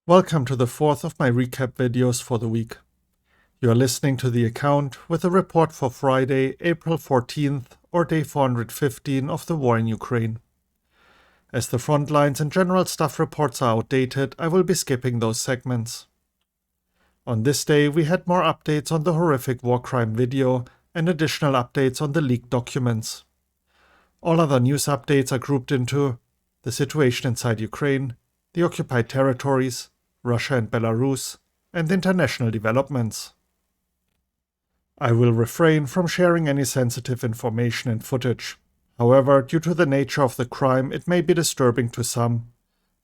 Welcome to the fourth of my recap videos for the week. You are listening to the account with a report for Friday, April 14th, or day 415 of the war in Ukraine. As the front lines and general staff reports are outdated, I will be skipping those segments. On this day, we had more updates on the horrific Warcrime video and additional updates on the leaked documents. All other news updates are grouped into the situation inside Ukraine, the occupied territories, Russia and Belarus, and international developments. I will refrain from sharing any sensitive information and footage. However, due to the nature of the crime, it may be disturbing to some.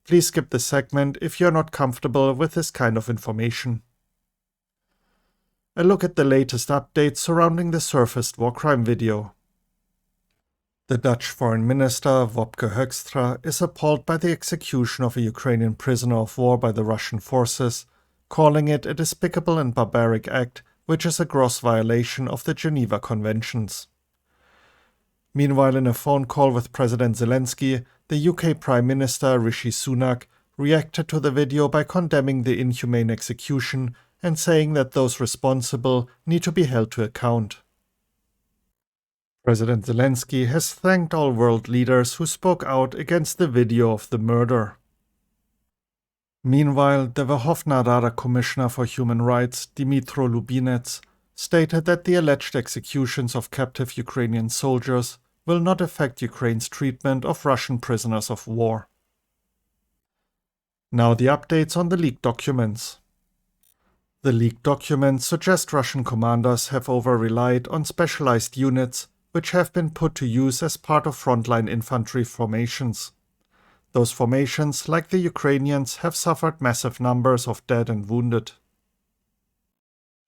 Please skip this segment if you are not comfortable with this kind of information. A look at the latest updates surrounding the surfaced Warcrime video. The Dutch Foreign Minister, Wopke Hoekstra, is appalled by the execution of a Ukrainian prisoner of war by the Russian forces, calling it a despicable and barbaric act which is a gross violation of the Geneva Conventions. Meanwhile, in a phone call with President Zelensky, the UK Prime Minister Rishi Sunak reacted to the video by condemning the inhumane execution and saying that those responsible need to be held to account. President Zelensky has thanked all world leaders who spoke out against the video of the murder. Meanwhile, the Verkhovna Rada Commissioner for Human Rights, Dmytro Lubinets, stated that the alleged executions of captive Ukrainian soldiers will not affect Ukraine's treatment of Russian prisoners of war. Now the updates on the leaked documents. The leaked documents suggest Russian commanders have over-relied on specialized units which have been put to use as part of frontline infantry formations. Those formations, like the Ukrainians, have suffered massive numbers of dead and wounded.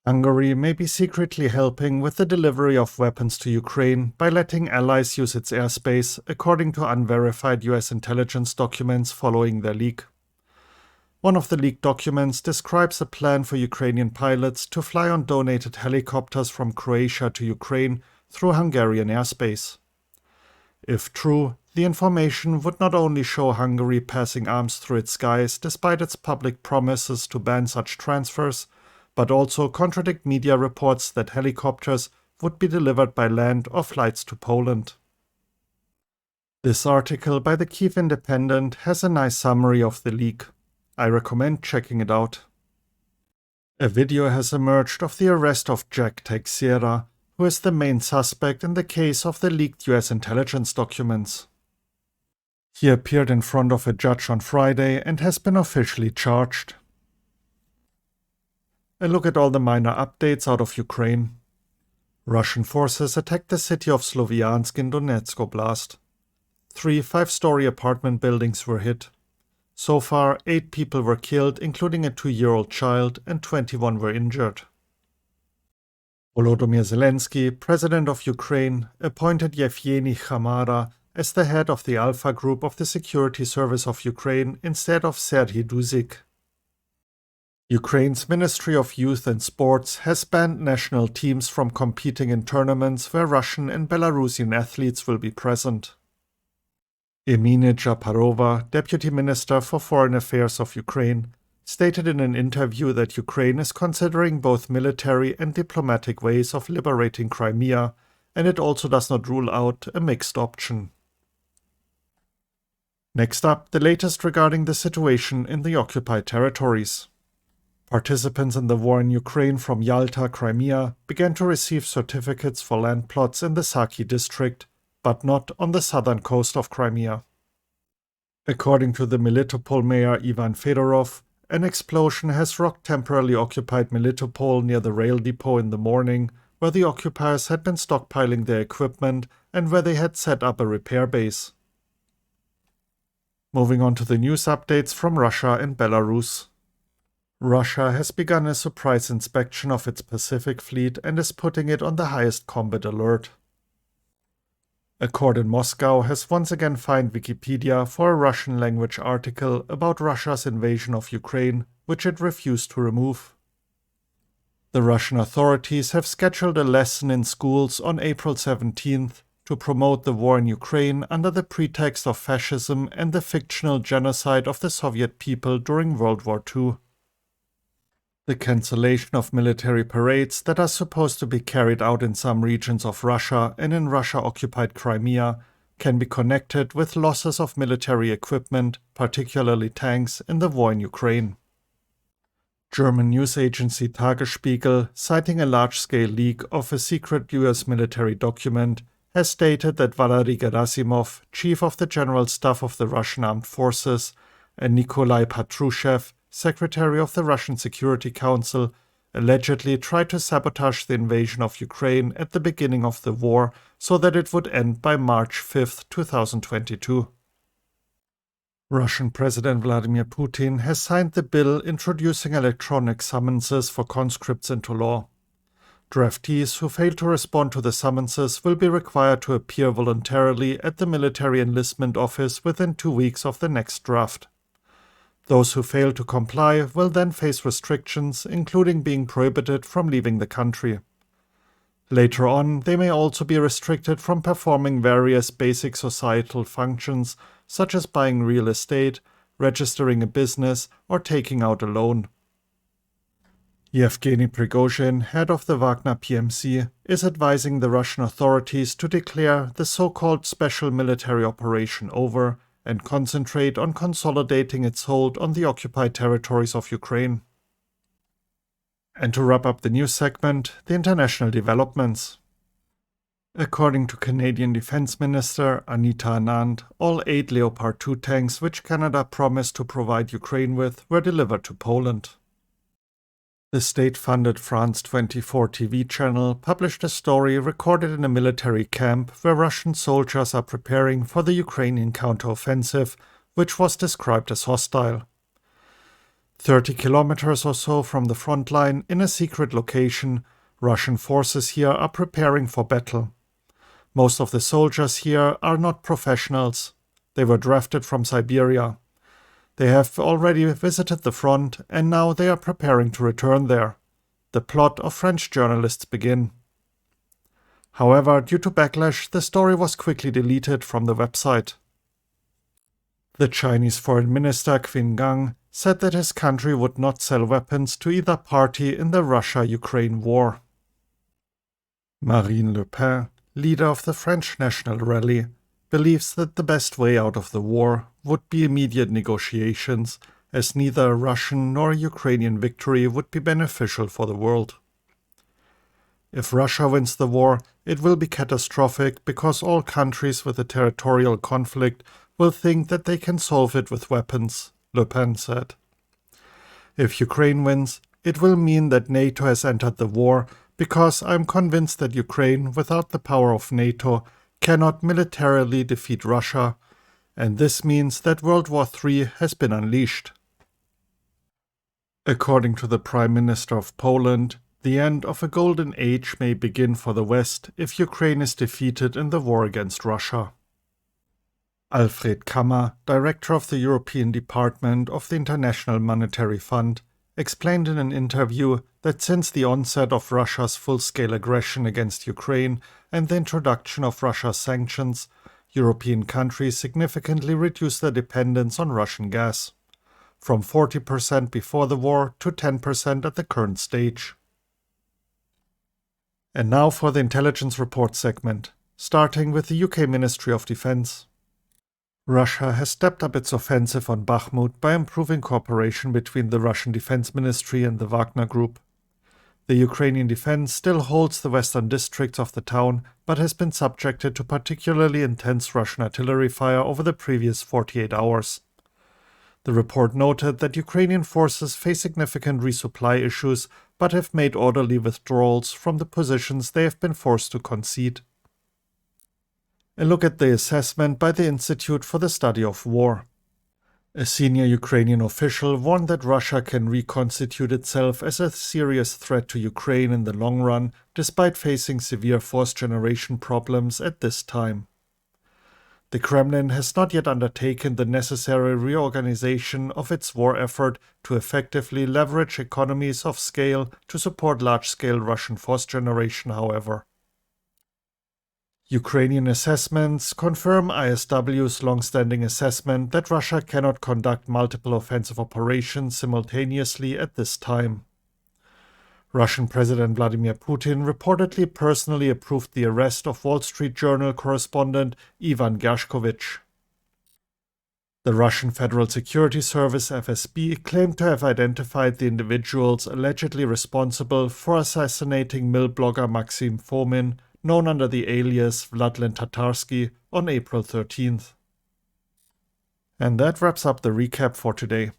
Hungary may be secretly helping with the delivery of weapons to Ukraine by letting allies use its airspace, according to unverified US intelligence documents following their leak. One of the leaked documents describes a plan for Ukrainian pilots to fly on donated helicopters from Croatia to Ukraine through Hungarian airspace. If true, the information would not only show Hungary passing arms through its skies despite its public promises to ban such transfers, but also contradict media reports that helicopters would be delivered by land or flights to Poland. This article by the Kyiv Independent has a nice summary of the leak. I recommend checking it out. A video has emerged of the arrest of Jack Teixeira, who is the main suspect in the case of the leaked US intelligence documents. He appeared in front of a judge on Friday and has been officially charged. A look at all the minor updates out of Ukraine. Russian forces attacked the city of Sloviansk in Donetsk Oblast. 3 5-story apartment buildings were hit. So far, 8 people were killed, including a 2-year-old child, and 21 were injured. Volodymyr Zelensky, president of Ukraine, appointed Yevgeny Khamara as the head of the Alpha Group of the Security Service of Ukraine instead of Serhiy Dudzik. Ukraine's Ministry of Youth and Sports has banned national teams from competing in tournaments where Russian and Belarusian athletes will be present. Emina Japarova, Deputy Minister for Foreign Affairs of Ukraine, stated in an interview that Ukraine is considering both military and diplomatic ways of liberating Crimea, and it also does not rule out a mixed option. Next up, the latest regarding the situation in the occupied territories. Participants in the war in Ukraine from Yalta, Crimea, began to receive certificates for land plots in the Saki district, but not on the southern coast of Crimea. According to the Melitopol mayor Ivan Fedorov, an explosion has rocked temporarily occupied Melitopol near the rail depot in the morning, where the occupiers had been stockpiling their equipment and where they had set up a repair base. Moving on to the news updates from Russia and Belarus. Russia has begun a surprise inspection of its Pacific fleet and is putting it on the highest combat alert. A court in Moscow has once again fined Wikipedia for a Russian-language article about Russia's invasion of Ukraine, which it refused to remove. The Russian authorities have scheduled a lesson in schools on April 17th to promote the war in Ukraine under the pretext of fascism and the fictional genocide of the Soviet people during World War II. The cancellation of military parades that are supposed to be carried out in some regions of Russia and in Russia-occupied Crimea can be connected with losses of military equipment, particularly tanks, in the war in Ukraine. German news agency Tagesspiegel, citing a large-scale leak of a secret US military document, has stated that Valery Gerasimov, chief of the General Staff of the Russian Armed Forces, and Nikolai Patrushev, secretary of the Russian Security Council, allegedly tried to sabotage the invasion of Ukraine at the beginning of the war so that it would end by March 5, 2022. Russian President Vladimir Putin has signed the bill introducing electronic summonses for conscripts into law. Draftees who fail to respond to the summonses will be required to appear voluntarily at the military enlistment office within 2 weeks of the next draft. Those who fail to comply will then face restrictions, including being prohibited from leaving the country. Later on, they may also be restricted from performing various basic societal functions, such as buying real estate, registering a business, or taking out a loan. Yevgeny Prigozhin, head of the Wagner PMC, is advising the Russian authorities to declare the so-called special military operation over and concentrate on consolidating its hold on the occupied territories of Ukraine. And to wrap up the news segment, the international developments. According to Canadian Defence Minister Anita Anand, all 8 Leopard 2 tanks which Canada promised to provide Ukraine with were delivered to Poland. The state-funded France 24 TV channel published a story recorded in a military camp where Russian soldiers are preparing for the Ukrainian counteroffensive, which was described as hostile. 30 kilometers or so from the front line, in a secret location, Russian forces here are preparing for battle. Most of the soldiers here are not professionals. They were drafted from Siberia. They have already visited the front, and now they are preparing to return there. The plot of French journalists begin. However, due to backlash, the story was quickly deleted from the website. The Chinese Foreign Minister Qin Gang said that his country would not sell weapons to either party in the Russia-Ukraine war. Marine Le Pen, leader of the French National Rally, believes that the best way out of the war would be immediate negotiations, as neither a Russian nor a Ukrainian victory would be beneficial for the world. If Russia wins the war, it will be catastrophic because all countries with a territorial conflict will think that they can solve it with weapons, Le Pen said. If Ukraine wins, it will mean that NATO has entered the war, because I am convinced that Ukraine, without the power of NATO, cannot militarily defeat Russia, and this means that World War III has been unleashed. According to the Prime Minister of Poland, the end of a golden age may begin for the West if Ukraine is defeated in the war against Russia. Alfred Kammer, director of the European Department of the International Monetary Fund, explained in an interview that since the onset of Russia's full-scale aggression against Ukraine and the introduction of Russia's sanctions, European countries significantly reduced their dependence on Russian gas, from 40% before the war to 10% at the current stage. And now for the intelligence report segment, starting with the UK Ministry of Defence. Russia has stepped up its offensive on Bakhmut by improving cooperation between the Russian Defense Ministry and the Wagner Group. The Ukrainian defense still holds the western districts of the town, but has been subjected to particularly intense Russian artillery fire over the previous 48 hours. The report noted that Ukrainian forces face significant resupply issues, but have made orderly withdrawals from the positions they have been forced to concede. A look at the assessment by the Institute for the Study of War. A senior Ukrainian official warned that Russia can reconstitute itself as a serious threat to Ukraine in the long run, despite facing severe force generation problems at this time. The Kremlin has not yet undertaken the necessary reorganization of its war effort to effectively leverage economies of scale to support large-scale Russian force generation, however. Ukrainian assessments confirm ISW's long-standing assessment that Russia cannot conduct multiple offensive operations simultaneously at this time. Russian President Vladimir Putin reportedly personally approved the arrest of Wall Street Journal correspondent Ivan Gershkovich. The Russian Federal Security Service FSB claimed to have identified the individuals allegedly responsible for assassinating mill blogger Maxim Fomin, known under the alias Vladlen Tatarsky, on April 13th. And that wraps up the recap for today.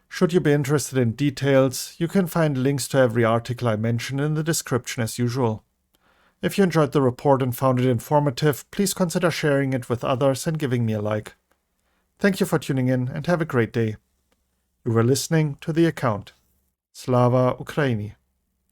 Should you be interested in details, you can find links to every article I mentioned in the description as usual. If you enjoyed the report and found it informative, please consider sharing it with others and giving me a like. Thank you for tuning in and have a great day. You were listening to The Account. Slava Ukraini.